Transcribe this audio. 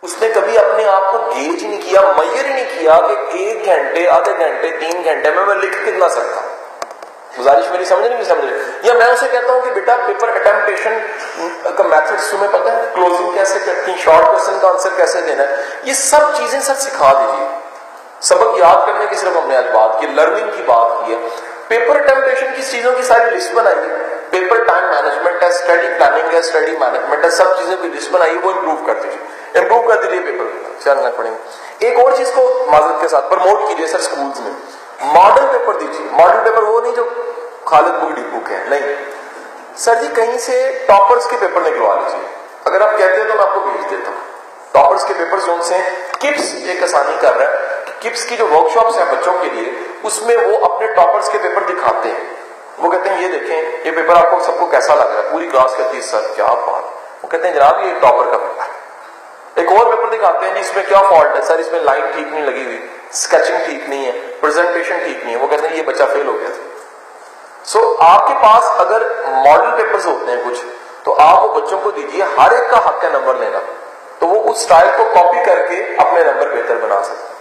اس نے کبھی اپنے آپ کو گیج ہی نہیں کیا، میئر ہی نہیں کیا کہ 1 گھنٹے، آدھے گھنٹے، 3 گھنٹے میں لکھ کتنا سکتا ہوں. گزارش میری سمجھ نہیں سمجھ رہے. یا میں اسے کہتا ہوں کہ بیٹا پیپر اٹمپٹیشن کا میتھڈ تمہیں پتہ ہے، کلوزنگ کیسے کرتی ہیں، شارٹ کوسچن کا آنسر کیسے دینا ہے، یہ سب چیزیں سر سکھا دیجیے. سبق یاد کرنے کی صرف ہم نے آج بات کی، لرننگ کی بات کی ہے. پیپر اٹمپٹیشن کی چیزوں کی ساری لسٹ بنائیے. پیپر ٹائم مینجمنٹ ہے، اسٹڈی پلاننگ ہے، اسٹڈی مینجمنٹ ہے، سب چیزوں کی لسٹ بنائیے، وہ امپروو کر دیجیے، امپروو کر دیجیے پیپر چلنا پڑیں گے. ایک اور چیز کو معذرت کے ساتھ پروموٹ کیجیے سر اسکولز میں، ماڈل پیپر دیجیے. ماڈل پیپر وہ نہیں جو خالد بگڑی بک ہے، نہیں سر جی، کہیں سے ٹاپرز کے پیپر نکلوا لیجیے. اگر آپ کہتے ہیں تو میں آپ کو بھیج دیتا ہوں. ٹاپرز کے پیپر جو سے کپس ایک آسانی کر رہا ہے، کپس کی جو ورک شاپس ہیں بچوں کے لیے، اس میں وہ اپنے ٹاپرز کے پیپر دکھاتے ہیں. وہ کہتے ہیں یہ دیکھیں یہ پیپر آپ کو سب کو کیسا لگ رہا ہے. پوری کلاس کہتی ہے سر کیا بات. وہ کہتے ہیں جناب یہ ٹاپر کا پیپر. ایک اور پیپر دکھاتے ہیں جی اس میں کیا فالٹ ہے سر، اس میں لائن ٹھیک نہیں لگی ہوئی، اسکیچنگ ٹھیک نہیں ہے، پریزنٹیشن ٹھیک نہیں ہے. وہ کہتے ہیں یہ بچہ فیل ہو گیا تھا. سو آپ کے پاس اگر ماڈل پیپرز ہوتے ہیں کچھ، تو آپ وہ بچوں کو دیجیے. ہر ایک کا حق ہے نمبر لینا، تو وہ اس سٹائل کو کاپی کر کے اپنے نمبر بہتر بنا سکتے ہیں.